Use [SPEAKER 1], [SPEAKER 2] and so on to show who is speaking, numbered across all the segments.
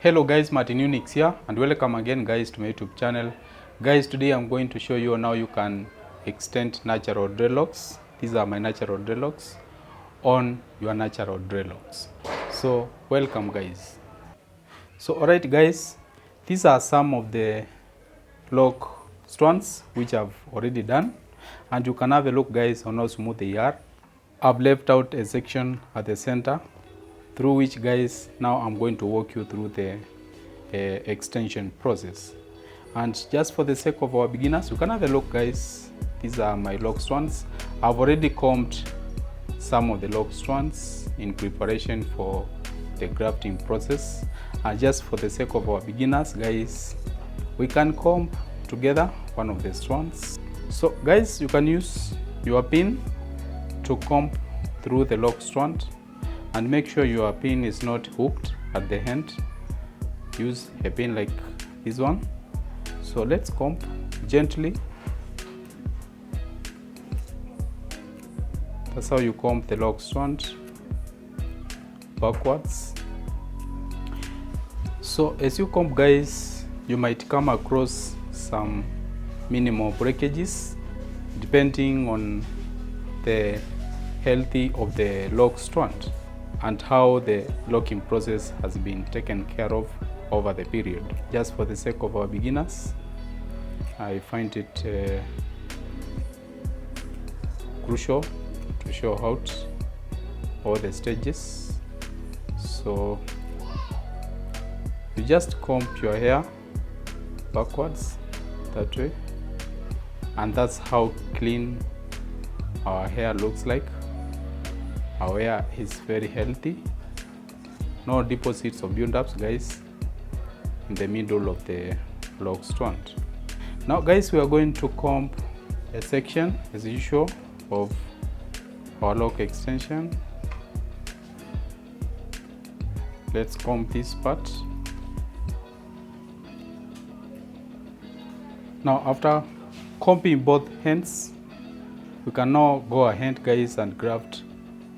[SPEAKER 1] Hello guys, Martin Unix here and welcome again guys to my YouTube channel. Guys, today I'm going to show you on how you can extend natural dreadlocks. These are my natural dreadlocks on your natural dreadlocks. So welcome guys. So alright guys, these are some of the lock strands which I've already done, and you can have a look guys on how smooth they are. I've left out a section at the center through which guys now I'm going to walk you through the extension process. And just for the sake of our beginners, you can have a look guys. These are my lock strands. I've already combed some of the lock strands in preparation for the grafting process, and just for the sake of our beginners guys, we can comb together one of the strands. So guys, you can use your pin to comb through the lock strand, and make sure your pin is not hooked at the end. Use a pin like this one. So let's comb gently. That's how you comb the lock strand backwards. So as you comb guys, you might come across some minimal breakages depending on the health of the lock strand and how the locking process has been taken care of over the period. Just for the sake of our beginners, I find it crucial to show out all the stages. So you just comb your hair backwards that way, and that's how clean our hair looks like. Our hair is very healthy, no deposits of build-ups guys in the middle of the lock strand. Now guys, we are going to comb a section as usual of our lock extension. Let's comb this part. Now after combing both ends, we can now go ahead guys and graft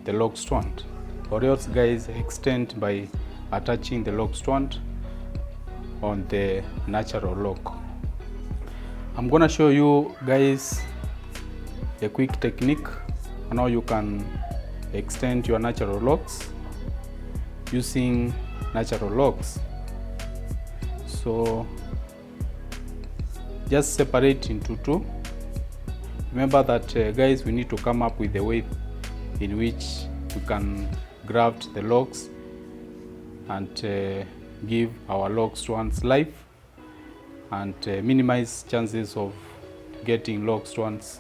[SPEAKER 1] the lock strand, or else guys extend by attaching the lock strand on the natural lock. I'm gonna show you guys a quick technique on how you can extend your natural locks using natural locks. So just separate into two. Remember that guys, we need to come up with a way in which we can graft the locks and give our lock strands life and minimize chances of getting lock strands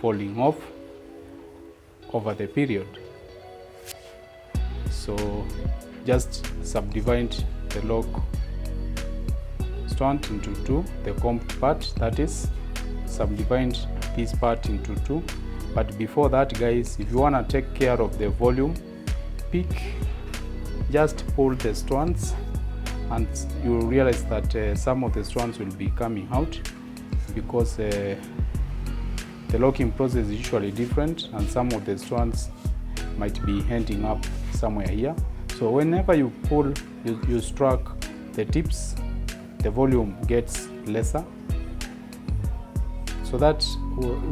[SPEAKER 1] falling off over the period. So just subdivide the lock strand into two, the combed part that is, subdivide this part into two. But before that guys, if you want to take care of the volume, just pull the strands, and you will realize that some of the strands will be coming out because the locking process is usually different, and some of the strands might be ending up somewhere here. So whenever you pull, you struck the tips, the volume gets lesser, so that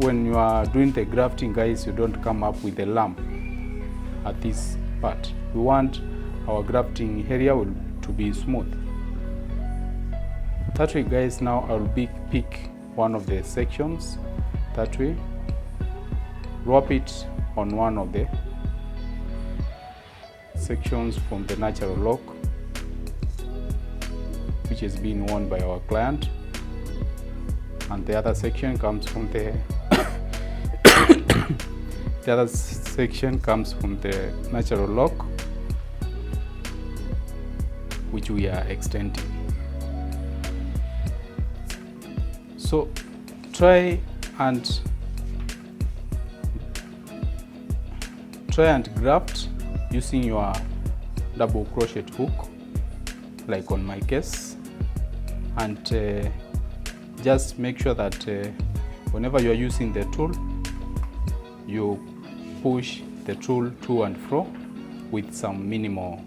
[SPEAKER 1] when you are doing the grafting guys, you don't come up with a lump at this part. We want our grafting area to be smooth. That way guys, now I'll pick one of the sections that way, wrap it on one of the sections from the natural lock which is being worn by our client, and the other section comes from the the other section comes from the natural lock which we are extending. So try and graft using your double crochet hook like on my case, and just make sure that whenever you are using the tool, you push the tool to and fro with some minimal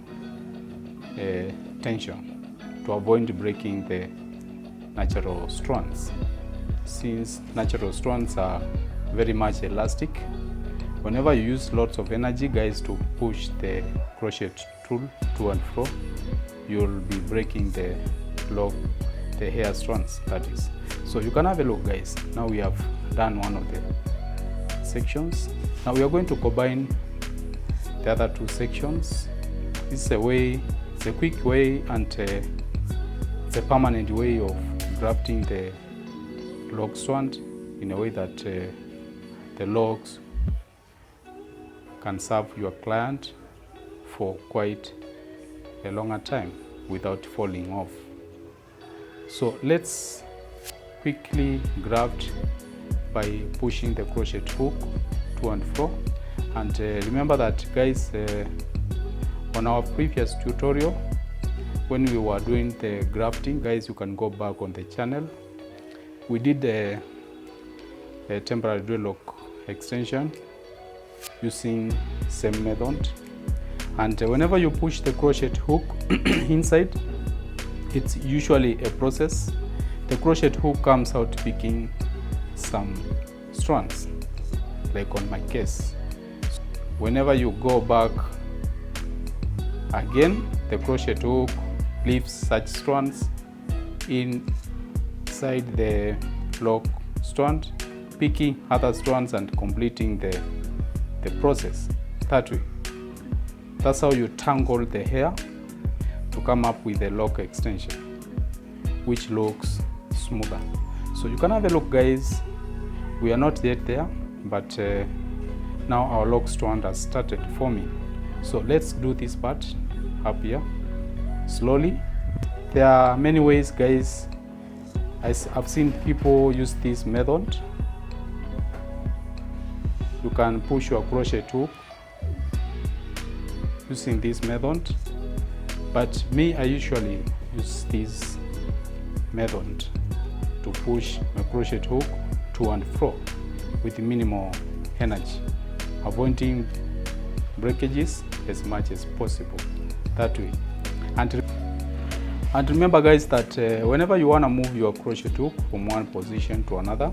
[SPEAKER 1] tension. to avoid breaking the natural strands. Since natural strands are very much elastic, whenever you use lots of energy, guys, to push the crochet tool to and fro, you'll be breaking the hair strands, that is. So you can have a look, guys. Now we have done one of the sections. Now we are going to combine the other two sections. This is a way, it's a quick way, and it's a permanent way of grafting the log strand in a way that the logs can serve your client for quite a longer time without falling off. So let's quickly graft by pushing the crochet hook to and fro. And remember that, guys, on our previous tutorial, when we were doing the grafting, guys, you can go back on the channel. We did a temporary dreadlock extension using same method. And whenever you push the crochet hook inside, it's usually a process. The crochet hook comes out picking some strands, like on my case. Whenever you go back again, the crochet hook leaves such strands inside the log strand, picking other strands and completing the process that way. That's how you tangle the hair to come up with a lock extension, which looks smoother. So you can have a look, guys. We are not yet there, but now our lock strand has started forming. So let's do this part up here slowly. There are many ways, guys. I've seen people use this method. You can push your crochet hook using this method, but me, I usually use this method to push my crochet hook to and fro with minimal energy, avoiding breakages as much as possible that way. And remember, guys, that whenever you want to move your crochet hook from one position to another,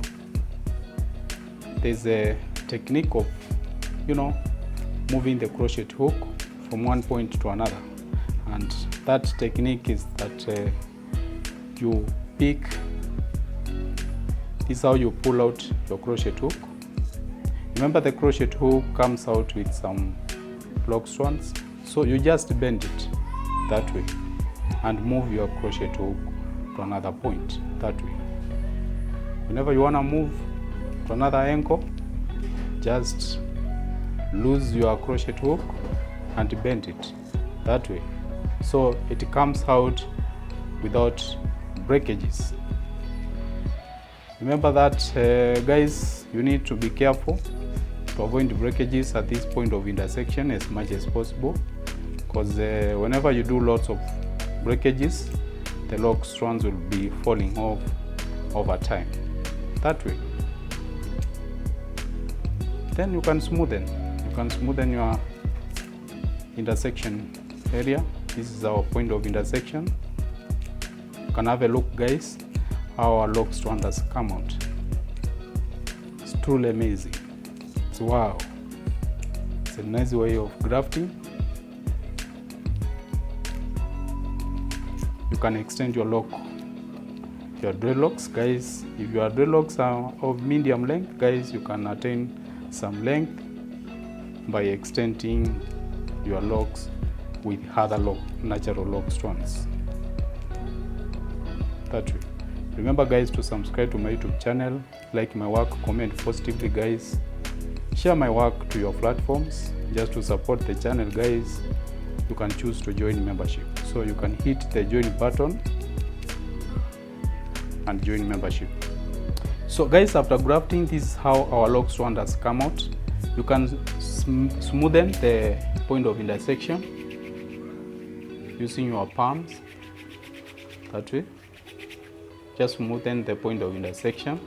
[SPEAKER 1] there's a technique of, moving the crochet hook from one point to another. And that technique is that you pick, this is how you pull out your crochet hook. Remember, the crochet hook comes out with some log strands, so you just bend it that way and move your crochet hook to another point that way. Whenever you want to move to another angle, just lose your crochet hook and bend it that way, so it comes out without breakages. Remember that, guys, you need to be careful to avoid breakages at this point of intersection as much as possible, because whenever you do lots of breakages, the log strands will be falling off over time that way. Then you can smoothen your intersection area. This is our point of intersection. You can have a look, guys, how our log strand has come out. It's truly amazing. It's wow. It's a nice way of grafting. You can extend your dreadlocks, guys. If your dreadlocks are of medium length, guys, you can attain some length by extending your locks with other natural log strands that way. Remember, guys, to subscribe to my YouTube channel, like my work, comment positively, guys, share my work to your platforms. Just to support the channel, guys, you can choose to join membership, so you can hit the join button and join membership. So, guys, after grafting, this is how our log strand has come out. You can smoothen the point of intersection using your palms that way. Just smoothen the point of intersection.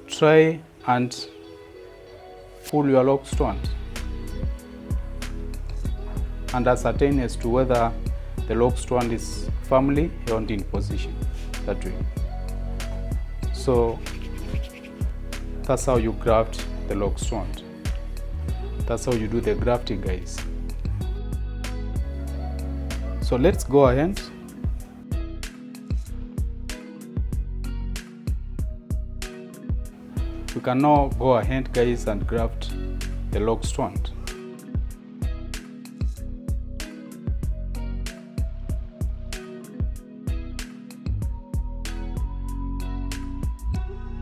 [SPEAKER 1] Try and pull your log strand and ascertain as to whether the lock strand is firmly held in position that way. So that's how you graft the lock strand. That's how you do the grafting, guys. So let's go ahead. You can now go ahead, guys, and graft the lock strand.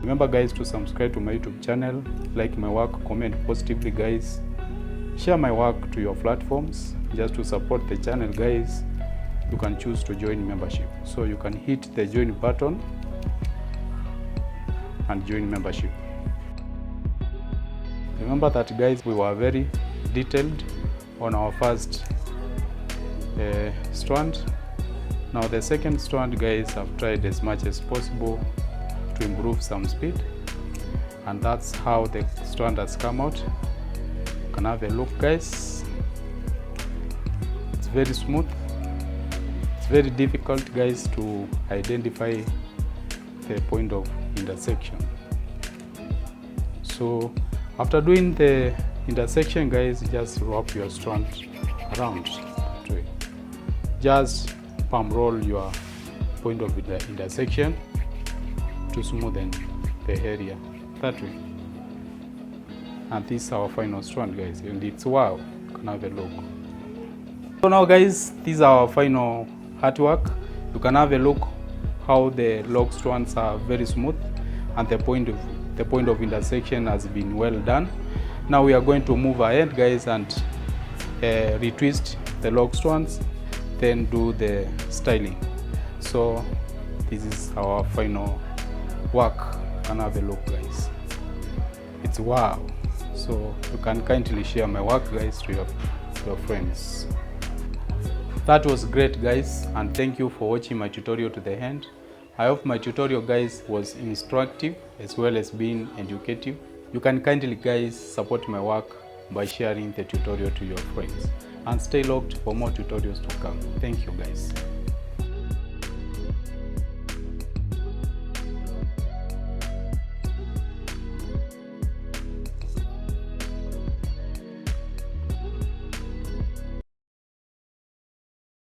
[SPEAKER 1] Remember, guys, to subscribe to my YouTube channel, like my work, comment positively, guys. Share my work to your platforms just to support the channel, guys. You can choose to join membership. So you can hit the join button and join membership. Remember that, guys, we were very detailed on our first strand. Now the second strand, guys, I've tried as much as possible to improve some speed, and that's how the strand has come out. You can have a look, guys. It's very smooth. It's very difficult, guys, to identify the point of intersection. So after doing the intersection, guys, just wrap your strand around. Just palm roll your point of intersection to smoothen the area that way. And this is our final strand, guys, and it's wow. You can have a look. So now, guys, this is our final artwork. You can have a look how the lock strands are very smooth and the point of intersection has been well done. Now we are going to move ahead, guys, and retwist the lock strands, then do the styling. So this is our final work. And have a look, guys. It's wow. So you can kindly share my work, guys, to your friends. That was great, guys, and thank you for watching my tutorial to the end. I hope my tutorial, guys, was instructive as well as being educative. You can kindly, guys, support my work by sharing the tutorial to your friends, and stay locked for more tutorials to come. Thank you, guys.